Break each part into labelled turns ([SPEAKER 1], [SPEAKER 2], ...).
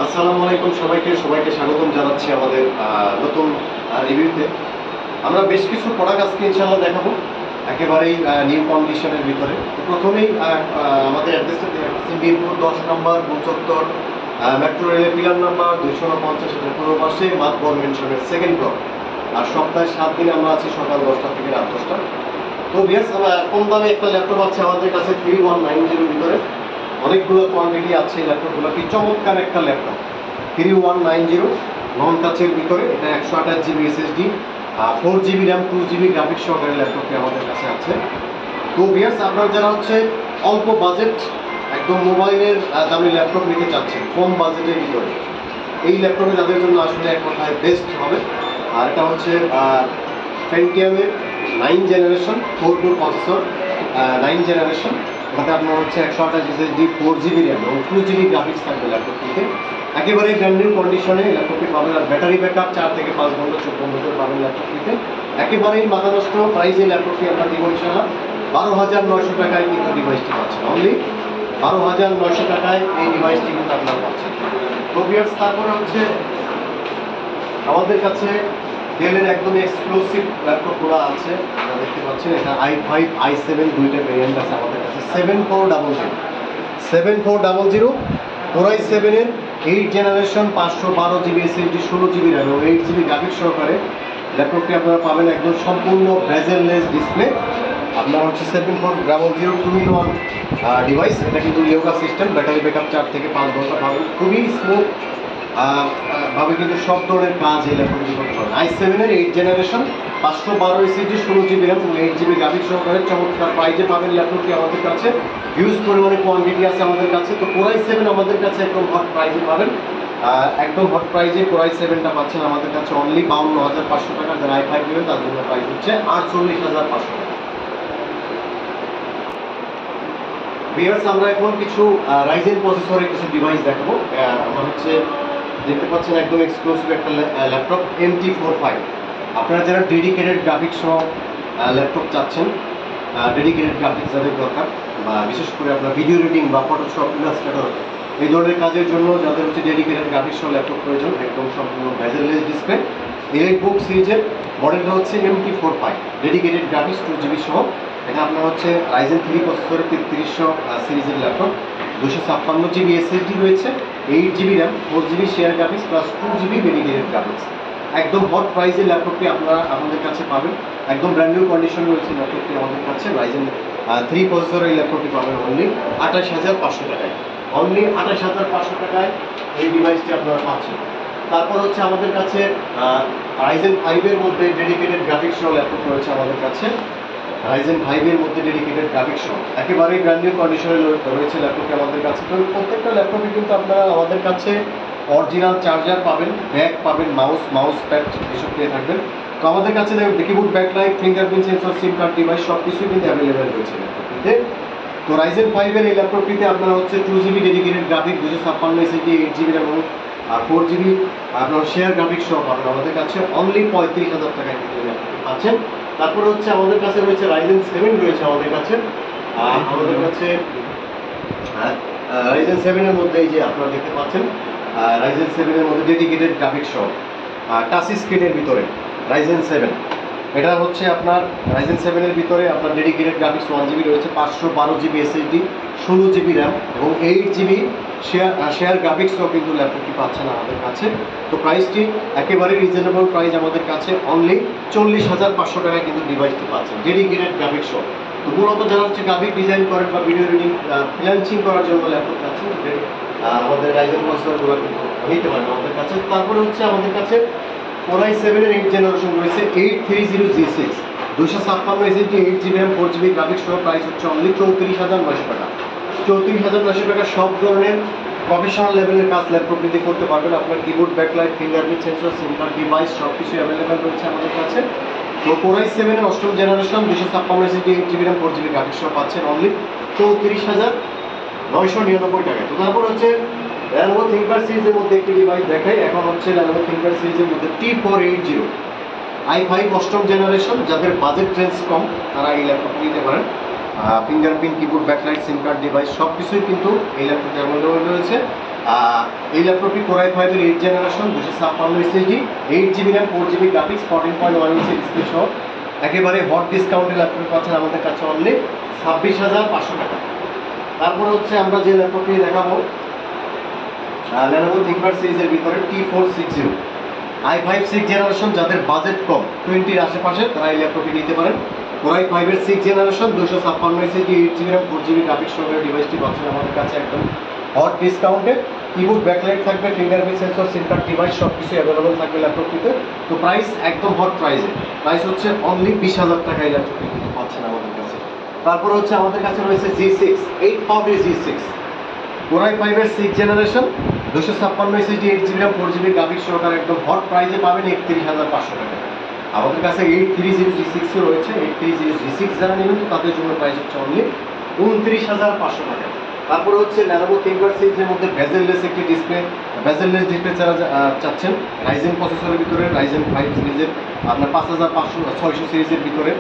[SPEAKER 1] আসসালামু আলাইকুম সবাইকে স্বাগতম জানাচ্ছি আমাদের নতুন রিভিউতে। আমরা বেশ কিছু প্রোডাক্ট আজকে ইনশাআল্লাহ দেখাবো একেবারেই নিউ কন্ডিশনের ভিতরে। প্রথমেই আমাদের অ্যাড্রেসটা দেখাচ্ছি মিরপুর 10 নম্বর গুলচত্বর, মেট্রো রেলের পিলার নাম্বার 249 পূর্ব পাশে মাতবর মেনশনের সেকেন্ড ফ্লোর। আর সপ্তাহে 7 দিন আমরা আছি সকাল 10টা থেকে রাত 10টা। তো ভিউয়ার্স, আমরা কম দামে একটা ল্যাপটপ আছে আমাদের কাছে 3190 ভিতরে। অনেকগুলো কোয়ান্টিটি আছে ল্যাপটপগুলো। কি চমৎকার একটা ল্যাপটপ 3190 নন টাচের ভিতরে। এটা 128 GB SSD, 4 GB RAM, 2 GB graphics সহকারে ল্যাপটপটি আমাদের কাছে আছে। তো ভিউয়ার্স, আপনারা যারা হচ্ছে অল্প বাজেট একদম মোবাইলের দামি ল্যাপটপ নিতে চাচ্ছেন কম বাজেটের ভিতরে, এই ল্যাপটপে তাদের জন্য আসলে এক কথায় বেস্ট হবে। আর এটা হচ্ছে পেন্টিয়ামের 9 জেনারেশন 4 কোর প্রসেসর, 9 জেনারেশন। ওটাতে আপনার হচ্ছে 128 এসএসডি, 4 জিবি র্যাম এবং 2 জিবি গ্রাফিক্স থাকবে ল্যাপটপটিতে। একেবারে ব্র্যান্ড নিউ কন্ডিশনে ল্যাপটপটি পাবেন। আর ব্যাটারি ব্যাকআপ 4 থেকে 5 ঘন্টা 14 বছর পাবেন ল্যাপটপটিতে। একেবারেই মাথা নষ্ট প্রাইসে ল্যাপটপটি আমরা দিব ইনশাআল্লাহ 12,900 টাকায় কিন্তু ডিভাইসটি পাচ্ছেন। অনলি 12,900 টাকায় এই ডিভাইসটি কিন্তু আপনারা পাচ্ছেন। তো ভিউয়ার্স, তারপরে হচ্ছে আমাদের কাছে ডেলের একদম এক্সক্লুসিভ ল্যাপটপগুলো আছে। আপনারা দেখতে পাচ্ছেন এটা i5 i7 দুইটা ভেরিয়েন্ট আছে আমাদের কাছে। 7400 Core i7 এর 8 generation 512 GB SSD, 16 GB RAM এবং 8 জিবি গ্রাফিক্স সহকারে ল্যাপটপটি আপনারা পাবেন একদম সম্পূর্ণ বেজেললেস ডিসপ্লে। আপনার হচ্ছে 7400 2-in-1 ডিভাইস। এটা কিন্তু ইয়োগা সিস্টেম, ব্যাটারি ব্যাকআপ 4 থেকে 5 ঘন্টা পাবেন। খুবই স্মুথ ভাবে কিন্তু সব ধরনের কাজ এই ল্যাপটপটি করতে পারবেন। i7 এর 8 জেনারেশন 512 এসএসডি, 16 জিবি র্যাম এবং 8 জিবি গ্রাফিক্স সহকারে চমৎকার প্রাইজে পাবেন ল্যাপটপটি আমাদের কাছে। হিউজ পরিমাণে কোয়ান্টিটি আছে আমাদের কাছে। তো Core i7 আমাদের কাছে একদম হট প্রাইজে পাবেন। একদম হট প্রাইজে Core i7টা পাচ্ছেন আমাদের কাছে অনলি 52,500 টাকা। যারা i5 নেবেন তার জন্য প্রাইস হচ্ছে 48,500 টাকা। ভিউয়ার্স, আমরা এখন কিছু রাইজেন প্রসেসরের কিছু ডিভাইস দেখাবো। আমরা হচ্ছে দেখতে পাচ্ছেন একদম এক্সক্লুসিভ একটা ল্যাপটপ MT45। আপনারা যারা ডেডিকেটেড গ্রাফিক্স সহ ল্যাপটপ চাচ্ছেন, ডেডিকেটেড গ্রাফিক্স যাদের দরকার, বা বিশেষ করে আপনার ভিডিও এডিটিং বা ফটোশপ, ইলাস্ট্রেটর এই ধরনের কাজের জন্য যাদের হচ্ছে ডেডিকেটেড গ্রাফিক্স সহ ল্যাপটপ প্রয়োজন, একদম সম্পূর্ণ বেজেললেস ডিসপ্লে, এলিটবুক সিরিজের মডেলটা হচ্ছে MT45 ডেডিকেটেড গ্রাফিক্স 2 জিবি সহ। এটা আপনার হচ্ছে Ryzen 3 প্রসেসরের 3300 সিরিজের ল্যাপটপ। 256 জিবি এসএসডি রয়েছে, 8 GB RAM, 4 GB share graphics plus 2 GB dedicated graphics. একদম হট প্রাইসের ল্যাপটপটি আপনারা আমাদের কাছে পাবেন। একদম ব্র্যান্ড নিউ কন্ডিশন রয়েছে ল্যাপটপটি আমাদের কাছে। Ryzen 3 প্রসেসরের এই ল্যাপটপটি পাবেন অনলি 28,500 টাকায়। অনলি 28,500 টাকায় এই ডিভাইসটি আপনারা পাচ্ছেন। তারপর হচ্ছে আমাদের কাছে Ryzen 5 এর মধ্যে ডেডিকেটেড গ্রাফিক্স সহ ল্যাপটপ রয়েছে আমাদের কাছে। Ryzen 5 এর মধ্যে ডেডিকেটেড গ্রাফিক্স সহ একেবারেই ব্র্যান্ড নিউ কন্ডিশনে রয়েছে ল্যাপটপটি আমাদের কাছে। তো প্রত্যেকটা ল্যাপটপে কিন্তু আপনারা আমাদের কাছে অরিজিনাল চার্জার পাবেন, ব্যাগ পাবেন, মাউস প্যাড এসব পেয়ে থাকবেন। তো আমাদের কাছে কিবোর্ড, ব্যাকলাইট, ফিঙ্গারপ্রিন্ট সেন্সর, সিম কার্ড ডিভাইস সব কিছুই কিন্তু অ্যাভেলেবেল রয়েছে ল্যাপটপটিতে। তো Ryzen 5 এর এই ল্যাপটপটিতে আপনারা হচ্ছে 2 GB dedicated graphics, 256 SSD, 8 GB RAM এবং 4 জিবি আপনার শেয়ার গ্রাফিক্স সহ পাবেন আমাদের কাছে অনলি 35,000 টাকায় কিন্তু ল্যাপটপটি পাচ্ছেন। তারপরে হচ্ছে আমাদের কাছে রয়েছে Ryzen 7 রয়েছে আমাদের কাছে। আমাদের কাছে Ryzen 7 এর মধ্যে এই যে আপনারা দেখতে পাচ্ছেন Ryzen 7 এর মধ্যে ডেডিকেটেড গ্রাফিক্স সহ টাচ স্ক্রিনের ভিতরে Ryzen 7। এটা হচ্ছে আপনার Ryzen 7 এর ভিতরে আপনার ডেডিকেটেড গ্রাফিক্স 1 জিবি রয়েছে, 512 জিবি এসএসডি, 16 জিবি র্যাম এবং 8 জিবি শেয়ার গ্রাফিক্সও কিন্তু ল্যাপটপটি পাচ্ছেন আমাদের কাছে। তো প্রাইসটি একেবারে রিজনেবল প্রাইস আমাদের কাছে অনলি 40,500 টাকায় কিন্তু ডিভাইসটি পাচ্ছেন ডেডিকেটেড গ্রাফিক্স সহ। তো মূলত যারা হচ্ছে গ্রাফিক ডিজাইন করেন বা ভিডিও এডিটিং ফ্রিল্যান্সিং করার জন্য ল্যাপটপ পাচ্ছেন, আমাদের Ryzen প্রসেসরগুলো কিন্তু নিতে পারেন আমাদের কাছে। তারপরে হচ্ছে আমাদের কাছে Core i7 এর 8 জেনারেশন রয়েছে 830G6, 256 SSD, 8 GB RAM, 4 GB graphics সহ প্রাইস হচ্ছে অনলি 34,900 টাকা। 34,900 টাকা সব ধরনের প্রফেশনাল লেভেলের কাজ ল্যাপটপটিতে করতে পারবেন। আপনার কিবোর্ড, ব্যাকলাইট, ফিঙ্গারপ্রিন্ট সেন্সর, সিম কার্ড ডিভাইস সব কিছুই অ্যাভেলেবেল রয়েছে আমাদের কাছে। তো Core i7 এর 8ম generation 256 SSD, 8 GB RAM, 4 GB graphics সহ পাচ্ছেন অনলি 34,999 টাকায়। তো তারপর হচ্ছে Lenovo ThinkPad সিরিজের মধ্যে একটি ডিভাইস দেখাই। এখন হচ্ছে Lenovo ThinkPad সিরিজের মধ্যে T480 i5 8ম জেনারেশন। যাদের বাজেট রেঞ্জ কম তারা এই ল্যাপটপ নিতে পারেন। ফিঙ্গারপ্রিন্ট, কিবোর্ড, ব্যাকলাইট, সিম কার্ড ডিভাইস সব কিছুই কিন্তু এই ল্যাপটপে অ্যাভেলেবল রয়েছে। এই ল্যাপটপটি কোরাই 5 এর 8 generation 256 SSD 8GB RAM 4GB graphics 14.1 inch display সহ একেবারে হট ডিসকাউন্টে ল্যাপটপ পাচ্ছেন আমাদের কাছে অনলি 26,500 টাকা। তারপরে হচ্ছে আমরা যে ল্যাপটপটি দেখাবো Lenovo ThinkPad সিরিজের ভিতরে T460 i5 6 জেনারেশন, যাদের বাজেট কম 20 এর আশেপাশে তারা এই ল্যাপটপটি নিতে পারেন। কোরাই 5 এর 6 generation 256 SSD 8GB RAM 4GB graphics সহ ডিভাইসটি পাচ্ছেন আমাদের কাছে একদম হট ডিসকাউন্টে। কিবোর্ড ব্যাকলাইট থাকবে, ফিঙ্গারপ্রিন্ট সেন্সর, সিম কার্ড ডিভাইস সব কিছু অ্যাভেলেবল থাকবে ল্যাপটপটিতে। তো প্রাইস একদম হট প্রাইস হচ্ছে অনলি 20,000 টাকা এই ল্যাপটপটি কিন্তু পাচ্ছেন আমাদের কাছে। তারপর হচ্ছে আমাদের কাছে রয়েছে G6 840 G6 কোরাই 5 এর 6 generation 256 SSD 8GB RAM 4GB graphics সহকারে একদম হট প্রাইসে পাবেন 31,500 টাকা। আমাদের কাছে 830 G6 রয়েছে। 830 G6 যারা নেবেন তো তাদের জন্য প্রাইস হচ্ছে অনলি 29,500 টাকা। তারপরে হচ্ছে Lenovo ThinkPad সিরিজের মধ্যে বেজেললেস একটি ডিসপ্লে, বেজেললেস ডিসপ্লে যারা চাচ্ছেন রাইজেন প্রসেসরের ভিতরে রাইজেন 5 সিরিজের আপনার 5500 সিরিজের ভিতরে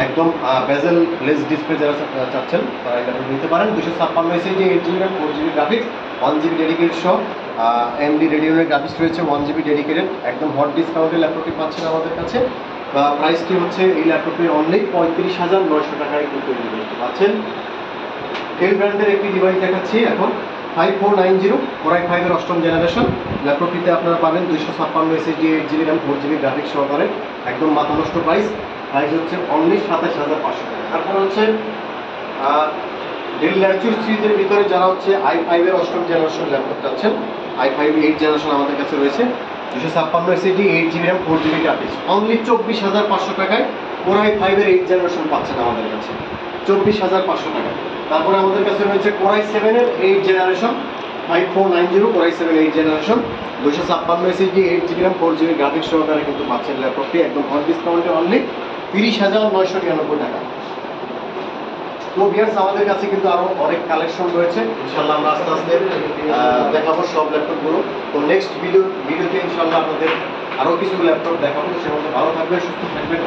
[SPEAKER 1] একদম বেজেললেস ডিসপ্লে যারা চাচ্ছেন তারা এটা নিতে পারেন। 256 SSD 8GB RAM 4GB graphics 1GB dedicated সহ AMD Radeon গ্রাফিক্স রয়েছে 1GB ডেডিকেটেড একদম হট ডিসকাউন্টে ল্যাপটপটি পাচ্ছেন আমাদের কাছে। প্রাইসটি হচ্ছে এই ল্যাপটপটি অনলি 35,900 টাকায় কিন্তু পাচ্ছেন। ডেল ব্র্যান্ডের একটি ডিভাইস দেখাচ্ছি এখন 5490 কোরাই 5 এর 8ম জেনারেশন ল্যাপটপটিতে আপনারা পাবেন 256 SSD 8GB RAM 4GB graphics সহকারে একদম মাথা নষ্ট প্রাইস হচ্ছে অনলি 27,500 টাকা। তারপর হচ্ছে ডেল ল্যাটিটিউড সিরিজের ভিতরে যারা হচ্ছে i5 এর 8ম জেনারেশন ল্যাপটপ চাচ্ছেন i5 8 জেনারেশন আমাদের কাছে রয়েছে 256 SSD 8GB RAM 4GB graphics only 24,500 টাকায় কোরাই 5 এর 8 জেনারেশন পাচ্ছেন আমাদের কাছে 24,500 টাকা। তারপরে আমাদের কাছে রয়েছে কোরাই 7 এর 8 generation 5490 core i 7 8 generation 256 SSD 8GB RAM 4GB graphics সহকারে কিন্তু পাচ্ছেন ল্যাপটপটি একদম হট ডিসকাউন্টে অনলি 30,999 টাকা। তো ভিউয়ার্স আমাদের কাছে কিন্তু আরো অনেক কালেকশন রয়েছে, ইনশাআল্লাহ আমরা আস্তে আস্তে দেখাবো সব ল্যাপটপগুলো। তো নেক্সট ভিডিওতে ইনশাআল্লাহ আপনাদের আরো কিছু ল্যাপটপ দেখাবো। সে মধ্যে ভালো থাকবে, সুস্থ থাকবেন।